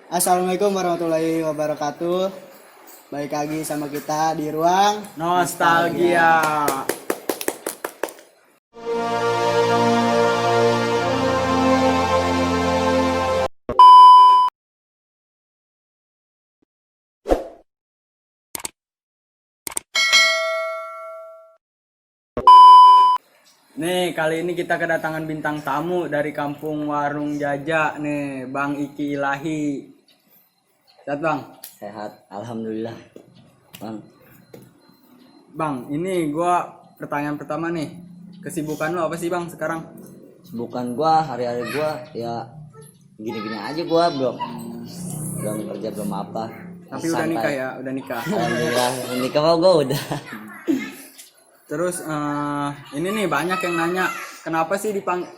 Assalamualaikum warahmatullahi wabarakatuh. Baik lagi sama kita di ruang Nostalgia. Nih, kali ini kita kedatangan bintang tamu dari kampung Warung Jajak nih, Bang Iki Ilahi. Sehat, Bang? Sehat, alhamdulillah, Bang. Bang, ini gua pertanyaan pertama nih. Kesibukan lu apa sih, Bang, sekarang? Bukan gua, hari-hari gua ya gini-gini aja, gua belum kerja, belum apa. Tapi udah nikah ya, udah nikah. Alhamdulillah, nikah mah gua udah. Terus ini nih banyak yang nanya, kenapa sih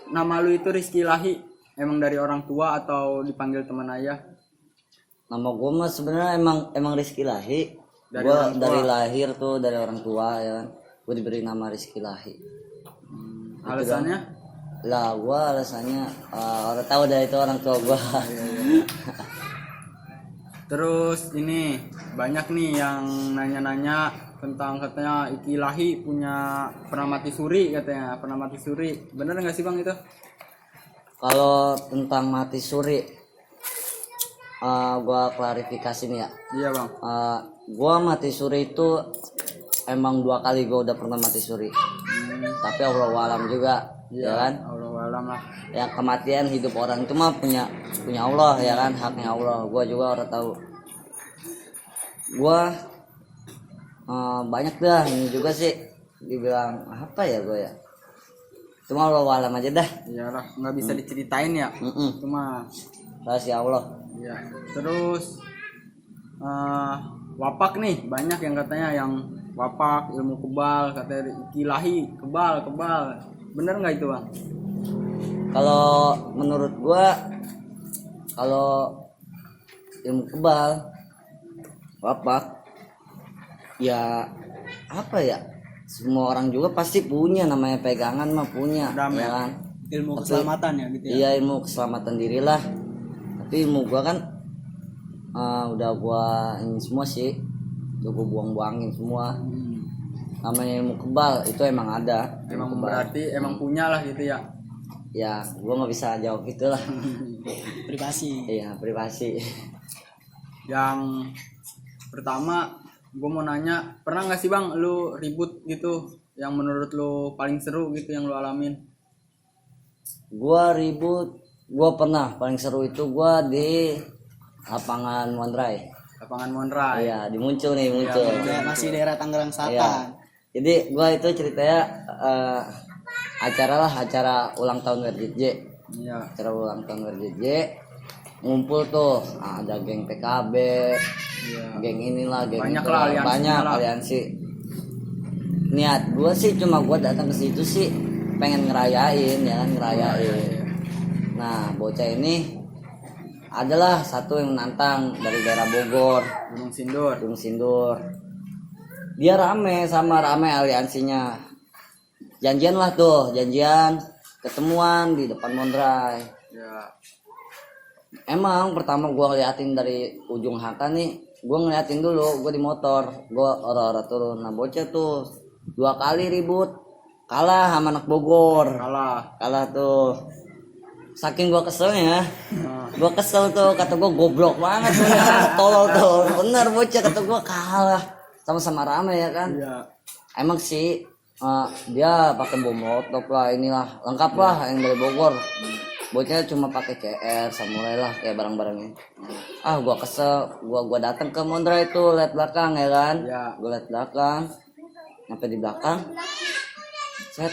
nama lu itu Rizky Ilahi? Emang dari orang tua atau dipanggil teman ayah? Nama gua mah sebenarnya emang Rizky Ilahi. Dari Gua orang tua. dari lahir tuh dari orang tua ya kan. Gua diberi nama Rizky Ilahi. Alasannya? Lah, gua alasannya orang tahu dari itu orang tua gua. Terus ini banyak nih yang nanya-nanya tentang katanya Iki Ilahi pernah mati suri katanya, pernah mati suri. Bener nggak sih, Bang, itu? Kalau tentang mati suri, gua klarifikasi nih ya. Iya, Bang. Gua mati suri itu emang 2 kali gua udah pernah mati suri. Tapi Allah alam juga, ya kan? Allah alam lah. Ya kematian hidup orang itu mah punya Allah ya kan, haknya Allah. Gua juga orang tahu. Gua banyak dah ini juga sih dibilang apa ya gua ya. Cuma Allah alam aja dah. Iyalah, nggak bisa diceritain ya. Cuma Rahasia Allah. ya. Terus wapak nih, banyak yang katanya yang wapak ilmu kebal, katanya Iki Ilahi kebal. Bener nggak itu, Bang? Kalau menurut gua, kalau ilmu kebal wapak ya apa ya, semua orang juga pasti punya, namanya pegangan mah punya. Adam, ya ya. kan, ilmu keselamatan ya gitu ya. iya ilmu keselamatan diri lah. Tapi ilmu gua kan udah gua ini semua sih, udah gua buang-buangin semua. Namanya ilmu kebal itu emang ada. Emang Ilmu kebal. berarti emang punya lah gitu ya. Ya gua nggak bisa jawab itulah. Privasi. Iya, privasi. Yang pertama gue mau nanya, pernah nggak sih, Bang, lu ribut gitu yang menurut lu paling seru gitu yang lu alamin? Gua ribut, gua pernah paling seru itu gua di lapangan Mondrai. Lapangan Monrai. Iya, muncul. Masih daerah Tangerang Iya. Selatan. Jadi gua itu ceritanya acara ulang tahun WRJJ. Iya. Acara ulang tahun WRJJ ngumpul tuh, ada geng PKB, geng inilah, geng Banyak itu, lah, aliansinya banyak lah. aliansi. Niat gua sih cuma gua datang ke situ sih pengen ngerayain ya kan, ngerayain. Nah, bocah ini adalah satu yang menantang dari daerah Bogor, Gunung Sindur. Gunung Sindur. Dia rame aliansinya. Janjian ketemuan di depan Mondrai. Ya. Emang pertama gua ngeliatin dari ujung Haka nih, gua ngeliatin dulu, gua di motor, gua ora-ora turun. Nah, bocah tuh 2 kali ribut, kalah sama anak Bogor. Kalah tuh. Saking gua keselnya, gua kesel tuh, kata gua goblok banget tuh ya, tolol tuh. Bener bocah, kata gua kalah sama-sama rame ya kan. Iya. Emang sih dia pakai bom molotov lah, inilah lengkap lah yang dari Bogor. Bocahnya cuma pakai CR, samurai lah kayak barang-barangnya. Gua kesel, gua datang ke Mondra itu, lihat belakang ya kan. Ya. Gua lihat belakang, sampai di belakang, set,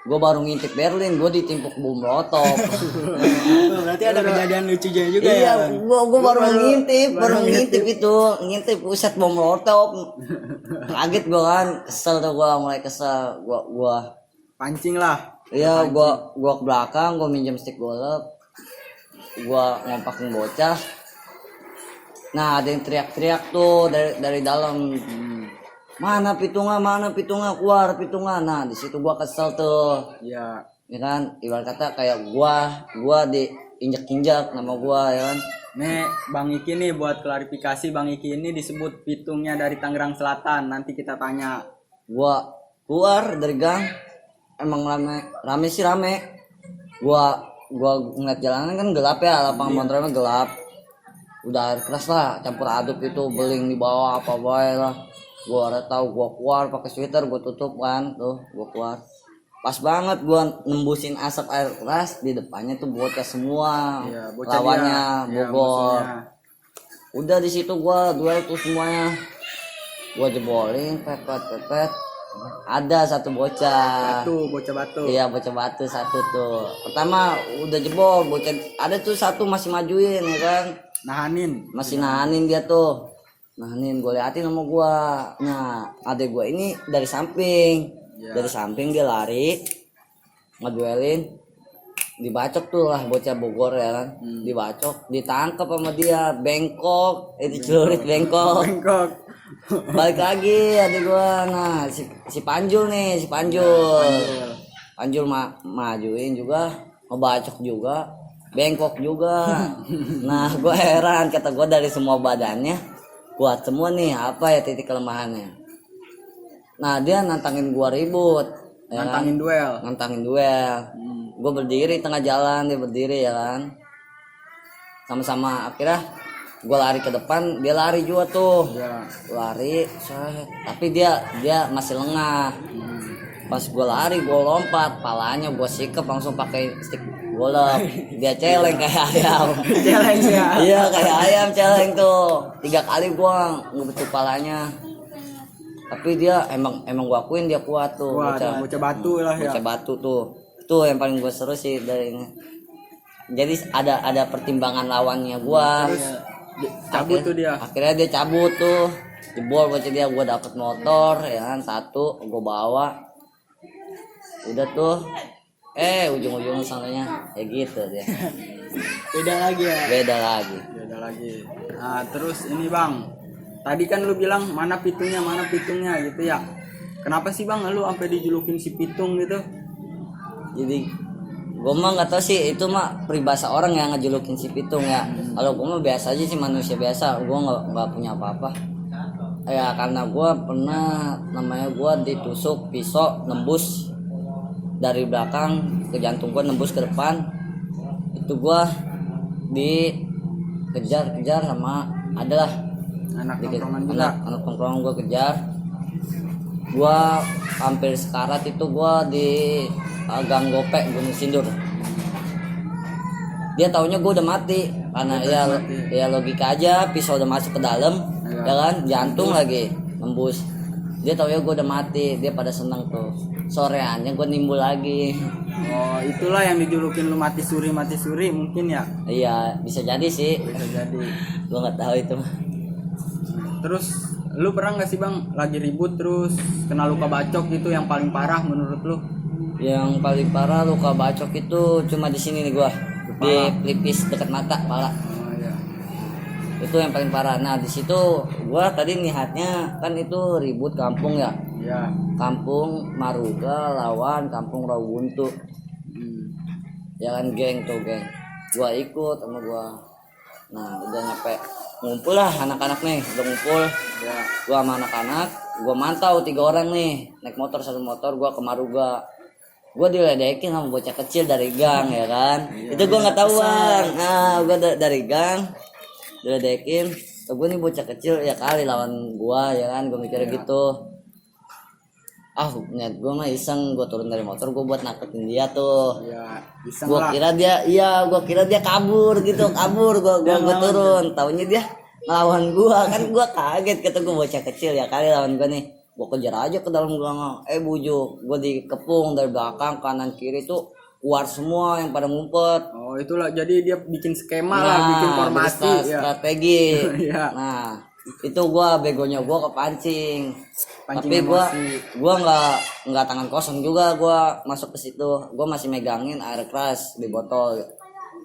gua baru ngintip Berlin, gua ditimpuk bom molotov. Oh, berarti ada kejadian lucunya juga Iya, ya. gua baru ngintip itu, ngintip pusat bom molotov. Kaget gua kan, kesel tuh, mulai kesel, gua Pancing lah. iya, gua ke belakang, gua minjem stick golf, gua ngompakin bocah. Nah, ada yang teriak-teriak tuh dari dalam. Mana pitungnya, keluar pitungnya. Nah, di situ gua kesel tuh. Iya. Ya kan, ibarat kata kayak gua injek-injek nama gua ya kan. Nih Bang Iki nih buat klarifikasi, Bang Iki ini disebut pitungnya dari Tangerang Selatan. Nanti kita tanya. Gua keluar dari gang, emang rame sih rame. Gua ngeliat jalanan kan gelap ya, lapangan motornya gelap. Udah air keras lah, campur aduk itu, beling di bawah apa bae lah. Gua udah tahu, gua keluar pakai sweater, gua tutup kan, tuh gua keluar. Pas banget gua nembusin asap air keras, di depannya tuh bocah semua. Iya, bocah lawannya dia. Iya, Bogor. musuhnya. Udah di situ gua duel tuh semuanya. Gua jebolin, pepet. Ada satu bocah. Bocah batu. Iya, bocah batu satu tuh. Pertama udah jebol, bocah ada tuh satu masih majuin ya kan. Nahanin. Masih nahanin dia tuh. Nahanin, gue liatin sama gua. Nah, adek gua ini dari samping. Ya. Dari samping dia lari ngeduelin. Dibacok tuh lah bocah Bogor ya kan. Dibacok, ditangkap sama dia, bengkok. Itu celurit bengkok. Bengkok. Balik lagi adik gua. Nah, si Panjul nih, si Panjul. Panjul majuin juga, ngebacok juga, bengkok juga. Nah, gua heran, kata gua dari semua badannya kuat semua nih, apa ya titik kelemahannya. Nah, dia nantangin gua ribut. Ya Nantangin kan? duel. Nantangin duel. Gua berdiri tengah jalan, dia berdiri ya kan. Sama-sama akhirnya gua lari ke depan, dia lari juga tuh. Ya. Lari, tapi dia masih lengah. Pas gua lari, gua lompat, palanya gua sikep langsung pakai stick golok. Dia celeng kayak ayam. Celeng ya. Iya, kayak ayam celeng tuh. 3 kali gua ngebetuk palanya. Tapi dia emang gua akuin dia kuat tuh. Wah, bocah batu lah ya. Bocah batu tuh. Itu yang paling gua seru sih dari ini. Jadi ada pertimbangan lawannya gua. Cabut tuh dia. Akhirnya dia cabut tuh. Jebol bocah dia, gua dapet motor ya kan, satu gua bawa. Udah tuh. Ujung-ujung sananya kayak gitu dia. Beda lagi ya. Beda lagi. Beda lagi. Nah, terus ini Bang. Tadi kan lu bilang mana pitungnya gitu ya. Kenapa sih Bang lu sampai dijulukin si pitung gitu? Jadi gue mah nggak tahu sih, itu mah peribahasa orang yang ngejulukin si pitung ya. Kalau gue mah biasa aja sih, manusia biasa. Gue nggak punya apa-apa. Ya karena gue pernah, namanya gue ditusuk pisau nembus dari belakang ke jantung gue, nembus ke depan. Itu gue dikejar sama adalah Anak tongkrongan juga. anak tongkrongan gue kejar. Gue hampir sekarat itu, gue di Gang Gope Gunung Sindur. Dia taunya gue udah mati karena ya logika aja, pisau udah masuk ke dalam ya kan, jantung lagi nembus. Dia taunya gue udah mati, dia pada seneng tuh. Soreannya gue nimbul lagi. Oh, itulah yang dijulukin lu mati suri mungkin ya. Iya, bisa jadi sih. Bisa jadi. Gue nggak tahu itu. Terus lu pernah nggak sih Bang lagi ribut terus kena luka bacok gitu yang paling parah menurut lu? Yang paling parah luka bacok itu cuma di sini nih gua, di pelipis dekat mata, kepala. Oh iya. Itu yang paling parah. Nah, di situ gua tadi niatnya kan itu ribut kampung ya. Iya. Kampung Maruga lawan Kampung Rawuntu. Ya kan, geng. Gua ikut sama gua. Nah, udah nyampe ngumpul lah anak-anak nih, udah ngumpul. Ya. Gua sama anak-anak, gua mantau 3 orang nih, naik motor, satu motor, gua ke Maruga. Gua diledekin sama bocah kecil dari gang ya kan. Itu gua nggak tahu Bang. Nah, gua dari gang diledekin. Gua nih bocah kecil ya kali lawan gua ya kan, gua mikirnya gitu. Niat gua mah iseng, gua turun dari motor, gua buat naketin dia tuh. Iya, iseng Gua lah. kira dia kabur gitu, gua turun. Taunya dia ngelawan gua, kan gua kaget, kata gua bocah kecil ya kali lawan gua nih. Gua kejar aja ke dalam gang. Bujuk, gua dikepung dari belakang, kanan kiri tuh keluar semua yang pada ngumpet. Oh, itulah jadi dia bikin skema lah, bikin formasi ya. Strategi. Iya. Nah, itu gua begonya gua kepancing. Pancing Tapi emosi. gua nggak tangan kosong juga, gua masuk ke situ. Gua masih megangin air keras di botol.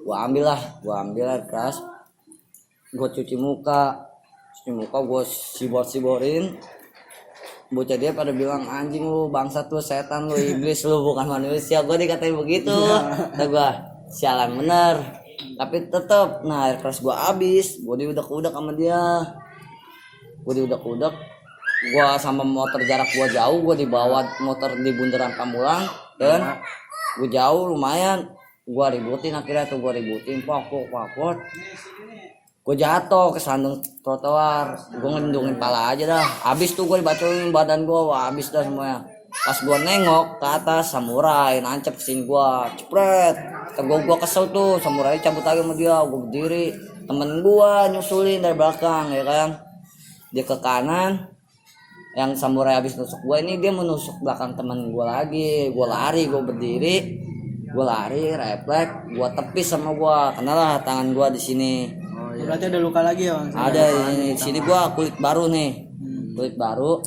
Gua ambil air keras. Gua cuci muka, gua sibor-siborin. Bocah dia pada bilang, anjing lu, bangsat lu, setan lu, iblis lu, bukan manusia. Gua dikatain begitu. Kata gua, sialan bener. tapi tetep nah air keras gua habis, gua diudak-udak sama dia, gua sama motor jarak gua jauh, gua dibawa motor di bundaran Pamulang dan gua jauh lumayan, gua ributin akhirnya tuh, pakut gua jatuh ke sandung trotoar, gua ngendungin pala aja dah, habis tuh gua dibacoin badan gua, wah habis dah semuanya. Pas gua nengok ke atas, samurai nancep kesini gua, cepret. Gua kesel tuh, samurai cabut lagi sama dia, gua berdiri, temen gua nyusulin dari belakang ya kan, dia ke kanan, yang samurai habis nusuk gua ini dia menusuk belakang temen gua lagi, gua lari, gua berdiri, refleks, gua tepis sama gua, kenalah tangan gua di sini. Oh iya. Berarti ada luka lagi ya, Bang? Ada ini di sini gua kulit baru nih, kulit baru.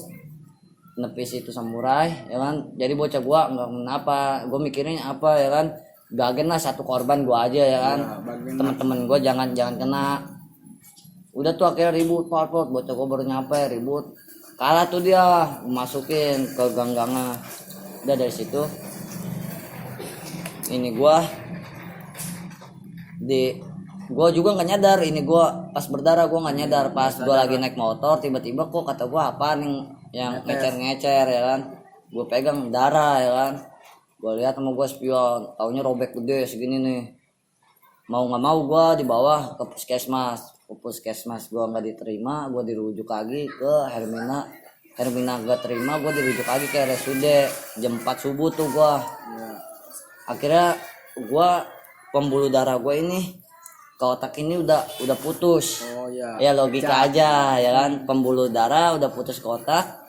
Nepis itu samurai ya kan, jadi bocah gua nggak kenapa, gua mikirin apa ya kan, gagen lah satu korban gua aja ya kan, teman-teman gua jangan kena. Udah tuh akhirnya ribut, bocah gua baru nyampe ribut, kalah tuh dia, masukin ke ganggangan. Udah dari situ ini gua juga nggak nyadar, ini gua pas berdarah gua nggak nyadar, pas gua lagi naik motor tiba-tiba kok kata gua apa nih yang ngecer ya kan, gue pegang darah ya kan, gue lihat sama gue spion, taunya robek gede segini nih, mau nggak mau gue dibawa ke puskesmas, gue nggak diterima, gue dirujuk lagi ke Hermina gak terima, gue dirujuk lagi ke RSUD jam 4 subuh tuh gue. Akhirnya gue pembuluh darah gue ini ke otak ini udah putus. Oh iya. Ya logika aja ya kan, pembuluh darah udah putus ke otak.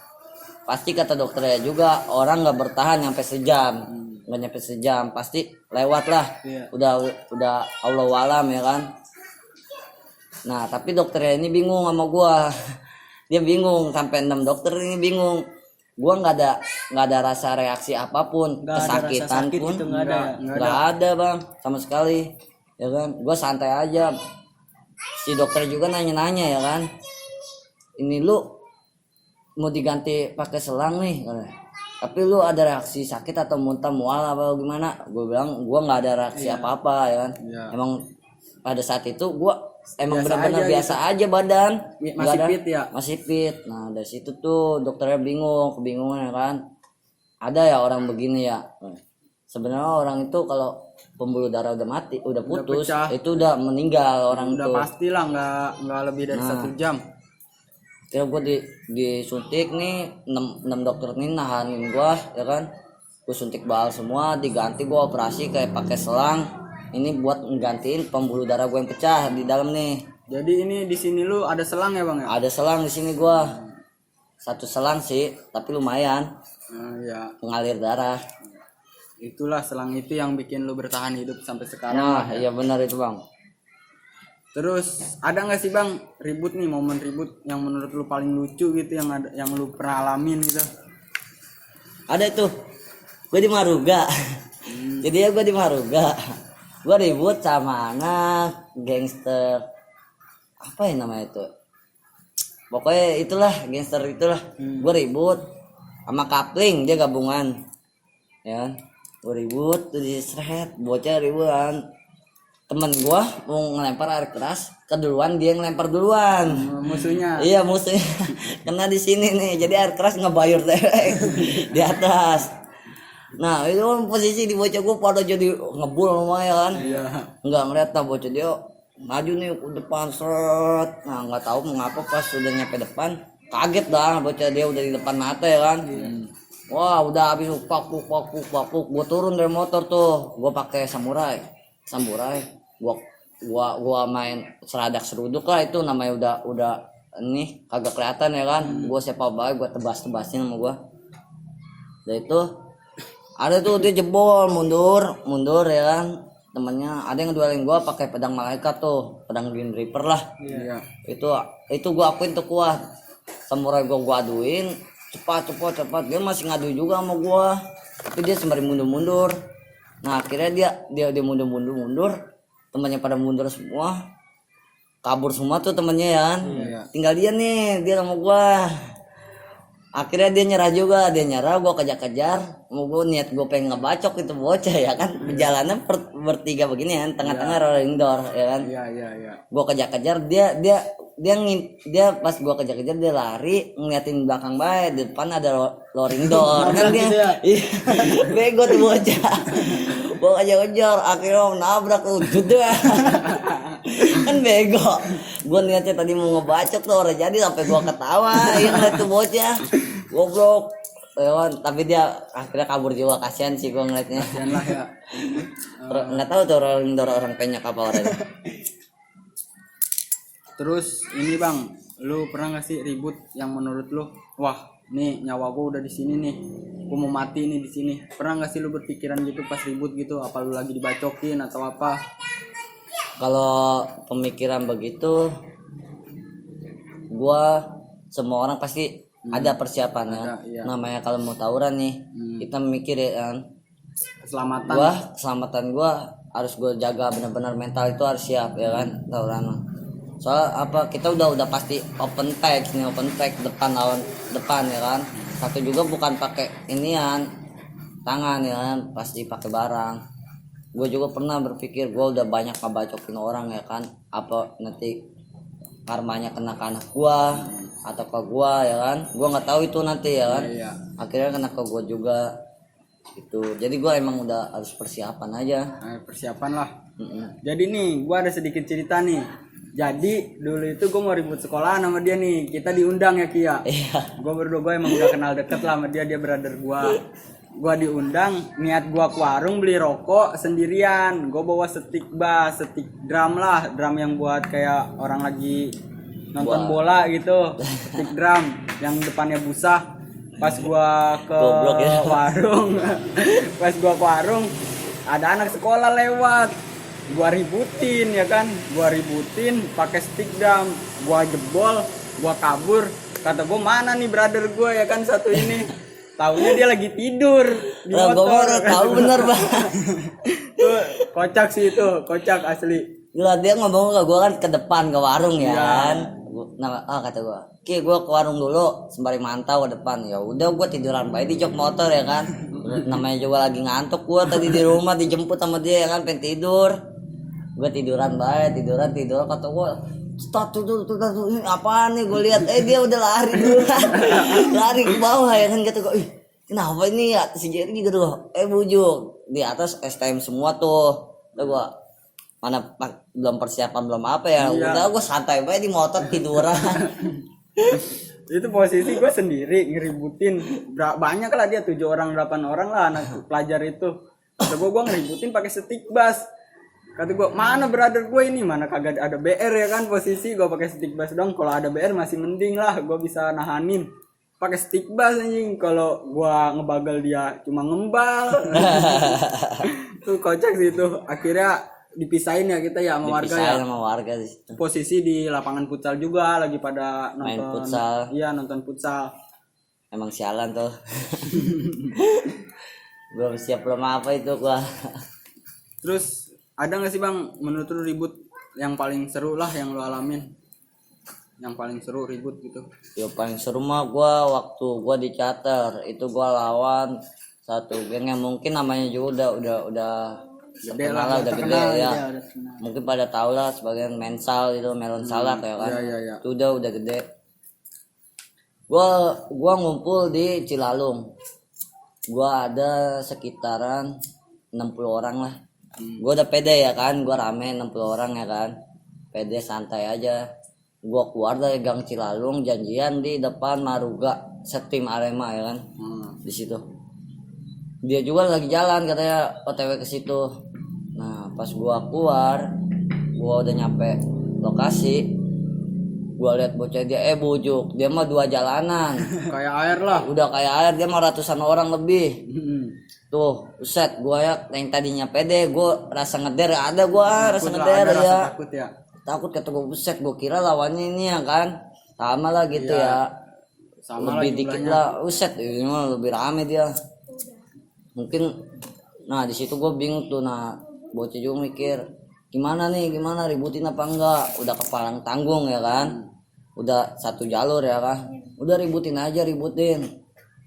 Pasti kata dokternya juga orang nggak bertahan nyampe sejam, nggak nyampe sejam pasti lewat lah. Udah Allah alam ya kan. Nah tapi dokternya ini bingung sama gua, dia bingung, sampai 6 dokter ini bingung. Gua nggak ada rasa reaksi apapun, kesakitan pun gitu, nggak ada bang sama sekali ya kan. Gua santai aja, si dokter juga nanya ya kan, ini lu mau diganti pakai selang nih, tapi lu ada reaksi sakit atau muntah mual apa gimana? Gue bilang gue nggak ada reaksi apa-apa ya kan. Emang pada saat itu gue emang benar-benar biasa aja badan, masih fit ya, masih fit. Nah dari situ tuh dokternya kebingungan ya kan, ada ya orang begini ya. Sebenarnya orang itu kalau pembuluh darah udah mati, udah putus, itu udah meninggal orang udah itu. pastilah nggak lebih dari 1 jam. Kira gue disuntik nih 6 dokter nih nahanin gue ya kan, gue suntik bal semua, diganti gue operasi kayak pakai selang ini buat nggantiin pembuluh darah gue yang pecah di dalam nih. Jadi ini di sini lu ada selang ya bang ya? Ada selang di sini gue, 1 selang sih tapi lumayan ya. mengalir darah. Itulah selang itu yang bikin lu bertahan hidup sampai sekarang. Nah iya benar itu bang. Terus ada nggak sih bang ribut nih, momen ribut yang menurut lu paling lucu gitu, yang lu pernah alamin gitu? Ada tuh, gue di Maruga. Jadi ya gue di Maruga, gue ribut sama anak gangster, apa ya namanya itu, pokoknya itulah gangster itulah. Gue ribut sama Kapling, dia gabungan ya. Gue ribut tuh di seret, bocah ributan. Temen gua mau ngelempar air keras, keduluan dia ngelempar duluan. Musuhnya. Iya musuhnya kena di sini nih, jadi air keras ngebayur di atas. Nah itu kan posisi di bocah gua pada jadi ngebul lumayan. Iya. Nggak ngeliat lah bocah dia maju nih ke depan seret. Nah nggak tahu mengapa pas udah nyampe depan kaget dah bocah, dia udah di depan mata ya kan. Wah udah habis pakuk. Gua turun dari motor tuh, gua pakai samurai, gua main seradak seruduk lah, itu namanya udah ini kagak kelihatan ya kan. Gua siapa baik gua tebasin sama gua. Udah itu ada tuh dia jebol mundur ya kan, temennya ada yang ngeduelin gua pakai pedang malaikat tuh, pedang Green Reaper lah. Itu gua akuin tuh kuat. Samurai gua aduin cepat, dia masih ngadu juga sama gua, tapi dia sembari mundur. Nah akhirnya dia mundur, temannya pada mundur semua, kabur semua tuh temannya ya kan. Tinggal dia sama gua. Akhirnya dia nyerah juga, gue kejar-kejar, mau gue niat gue pengen ngebacok itu bocah ya kan, perjalanan bertiga begini kan, tengah-tengah rolling door ya kan, Iya. gue kejar-kejar dia pas gue kejar-kejar dia lari ngeliatin belakang baik, depan ada rolling door kan dia, iya, bego tuh bocah, gue kejar-kejar akhirnya nabrak juga. Kan bego, gue niatnya tadi mau ngebacok tuh orang jadi sampai gue ketawa yang ngeliat tuh bocah goblok hewan, tapi dia akhirnya kabur juga, kasihan sih gue ngeliatnya. Kasihan lah ya. Nggak tahu tuh orang penyok apa orangnya. Terus ini bang, lu pernah gak sih ribut yang menurut lu, wah nih nyawa gua udah di sini nih, gua mau mati nih di sini. Pernah gak sih lu berpikiran gitu pas ribut gitu, apa lu lagi dibacokin atau apa? Kalau pemikiran begitu, gua semua orang pasti ada persiapannya. Ada, iya. Namanya kalau mau tawuran nih, kita mikir ya kan. Keselamatan. Keselamatan gua harus gue jaga benar-benar, mental itu harus siap ya kan tawuran. Soal apa, kita udah pasti open pack depan lawan depan ya kan. Satu juga bukan pakai inian tangan ya kan, pasti pakai barang. Gue juga pernah berpikir gue udah banyak ngebacokin orang ya kan, apa nanti karmanya kena ke anak gue atau ke gue ya kan, gue nggak tahu itu nanti ya kan. Iya. Akhirnya kena ke gue juga itu, jadi gue emang udah harus persiapan aja. Nah, persiapan lah. Jadi nih gua ada sedikit cerita nih. Jadi dulu itu gue mau ribut sekolah sama dia nih, kita diundang ya Kia. Iya. Gue emang udah kenal deket lah sama dia brother gue diundang, niat gue ke warung beli rokok sendirian, gue bawa stick bass, stick drum lah, drum yang buat kayak orang lagi nonton bola gitu, stick drum yang depannya busa. Pas gue ke ya. warung pas gue ke warung ada anak sekolah lewat, gue ributin ya kan, pakai stick drum, gue jebol, gue kabur. Kata gue mana nih brother gue ya kan satu ini. Taunya dia lagi tidur di Gue motor. tahu bener bang. Tuh, kocak sih itu, kocak asli. Gila, dia ngomong ke gue kan ke depan ke warung ya Iya. kan. Kata gue, Ki gue ke warung dulu sembari mantau ke depan. Ya udah gue tiduran baik di jok motor ya kan. Namanya juga lagi ngantuk, gue tadi di rumah dijemput sama dia ya kan, pengen tidur. Gue tiduran baik, tidur kata gue, tuh ini apaan nih, gue lihat dia udah lari dulu. Lari ke bawah ya kan, kata gue, kenapa ini ya si Jerry gitu loh, bujuk di atas STM semua tuh. Udah gue mana belum persiapan belum apa ya, Iya. udah gue santai banget di motor tiduran. Itu posisi gue sendiri ngeributin, banyak lah dia 7 orang 8 orang lah anak pelajar itu. Kata gue ngeributin pakai stick bass. Kata gue mana brother gue ini, mana kagak ada BR ya kan, posisi gue pakai stick bass dong. Kalau ada BR masih mending lah, gue bisa nahanin. Pakai stick bass anjing, kalau gue ngebagal dia cuma ngembal. Tuh kocak sih itu. Akhirnya dipisahin ya kita ya sama warga ya. Sama warga sih. Posisi di lapangan futsal juga lagi pada nonton. Main futsal. Iya, nonton futsal. Emang sialan tuh. Belum siap belum apa itu gua. Terus ada nggak sih bang menurut lu ribut yang paling seru lah yang lu alamin, yang paling seru ribut gitu? Ya paling seru mah gua waktu gua di charter itu gua lawan satu geng yang mungkin namanya juga udah Gede terkenal lah, udah gede Terkenal, ya. iya, udah terkenal. Mungkin pada tahu lah sebagian mensal itu melon salak ya kan. Iya. Itu udah gede. Gua ngumpul di Cilalung. Gua ada sekitaran 60 orang lah. Gua udah pede ya kan, gua rame 60 orang ya kan. Pede santai aja. Gua keluar dari Gang Cilalung, janjian di depan Maruga, setim Arema ya kan. Di situ. Dia juga lagi jalan katanya OTW ke situ. Nah, pas gua keluar, gua udah nyampe lokasi. Gua lihat bocah dia bujuk. Dia mah 2 jalanan. Kayak air lah. Udah kayak air, dia mah ratusan orang lebih. Tuh, buset, gua ya yang tadinya pede, gua rasa ngeder ada rasa ngeder Ada ya. rasa takut ya. Takut kata gua, buset, gua kira lawannya ini ya kan. Sama lah gitu Iya. ya. Sama Lebih lah dikit jumlahnya. lah, buset, ini mah lebih rame dia. Mungkin nah di situ gua bingung tuh, nah bocah juga mikir gimana ributin apa enggak, udah kepalang tanggung ya kan. udah satu jalur ya kan, udah ributin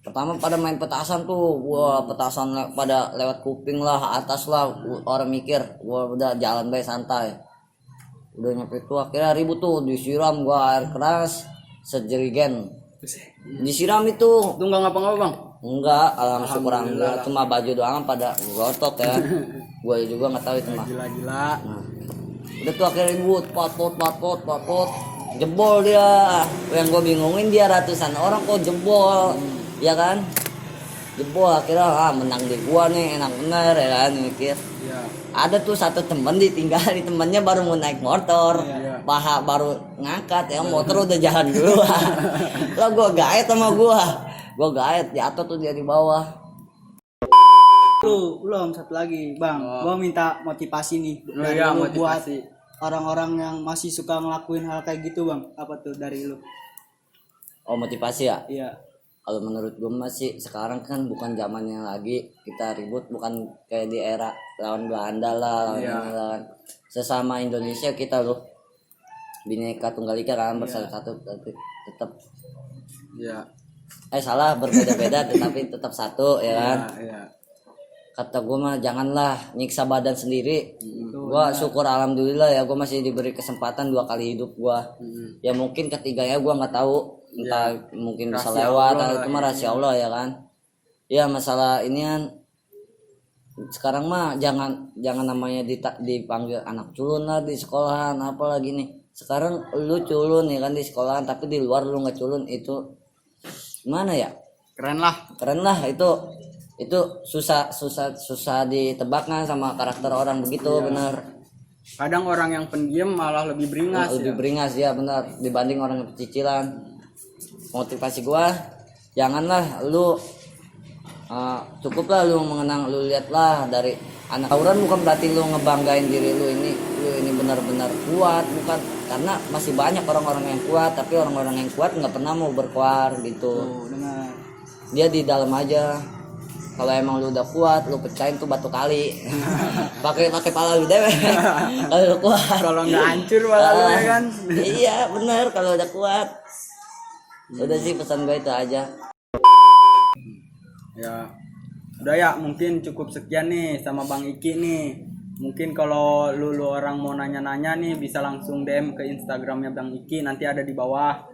pertama pada main petasan tuh, wah petasan pada lewat kuping lah, atas lah, orang mikir gua udah jalan baik santai. Udah nyampe tuh akhirnya ribut tuh, disiram gua air keras sejerigen, disiram itu. Itu nggak ngapa-ngapa bang? Enggak, alhamdulillah cuma baju doang pada gotok ya. Gua juga nggak tahu itu mah. Gila-gila. Nah, udah tuh akhirnya ribut, pot, jebol dia. Yang gue bingungin dia ratusan orang kok jebol, ya kan? Jebol akhirnya menang di gua nih, enak bener ya kan, mikir. Iya. Ada tuh satu temen ditinggalin, temennya baru mau naik motor, paha baru ngangkat ya, motor udah jalan dulu. Lah gua gaet sama gua gaet jatuh tuh dia di bawah. Lu belum satu lagi bang, gua minta motivasi nih dari iya, lu motivasi. buat orang-orang yang masih suka ngelakuin hal kayak gitu bang. Apa tuh dari lu? Oh motivasi ya? Iya. Kalau menurut gue masih sekarang kan bukan zamannya lagi kita ribut, bukan kayak di era lawan Belanda lah, lawan sesama Indonesia kita loh, Bhinneka Tunggal Ika kan, bersatu tapi tetap Iya. berbeda-beda tetapi tetap satu ya kan. Iya. Kata gue mah janganlah nyiksa badan sendiri. Gue syukur alhamdulillah ya, gue masih diberi kesempatan 2 kali hidup gue. Ya mungkin ketiganya gue nggak tahu, entah mungkin bisa Rahasia lewat Allah atau itu mah rahasia Allah ya kan. Ya masalah ini kan sekarang mah jangan namanya dipanggil anak culun lah di sekolahan apa lagi nih. Sekarang lu culun ya kan di sekolahan, tapi di luar lu nggak culun, itu gimana ya? Keren lah Itu susah ditebaknya sama karakter orang begitu. Bener. Kadang orang yang pendiam malah lebih beringas. Beringas ya benar dibanding orang yang pecicilan. Motivasi gua janganlah lu cukuplah lu mengenang, lu lihatlah dari anak tawuran bukan berarti lu ngebanggain diri lu ini benar-benar kuat, bukan, karena masih banyak orang-orang yang kuat, tapi orang-orang yang kuat nggak pernah mau berkuar gitu. Dengar. Dia di dalam aja. Kalau emang lu udah kuat, lu pecahin tuh batu kali. pakai pala lu deh. Kalau lu kuat. Kalau nggak hancur malah lu ya kan. Iya bener, kalau udah kuat. Udah sih pesan gue itu aja. Ya. Udah ya, mungkin cukup sekian nih sama Bang Iki nih. Mungkin kalau lu orang mau nanya-nanya nih bisa langsung DM ke Instagramnya Bang Iki, nanti ada di bawah.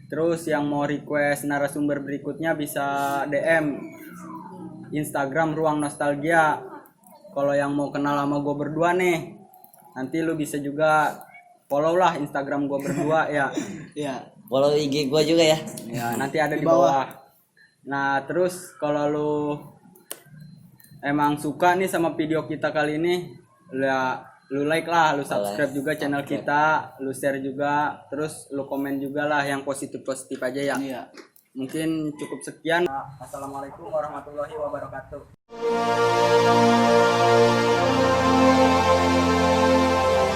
Terus yang mau request narasumber berikutnya bisa DM Instagram Ruang Nostalgia. Kalau yang mau kenal sama gue berdua nih, nanti lu bisa juga follow lah Instagram gue berdua ya. Iya. Follow IG gue juga ya. Ya nanti ada di bawah. Nah terus kalau lu emang suka nih sama video kita kali ini, ya lu like lah, lu subscribe juga channel kita, lu share juga, terus lu komen juga lah yang positif-positif aja ya. Iya. Mungkin cukup sekian. Assalamualaikum warahmatullahi wabarakatuh.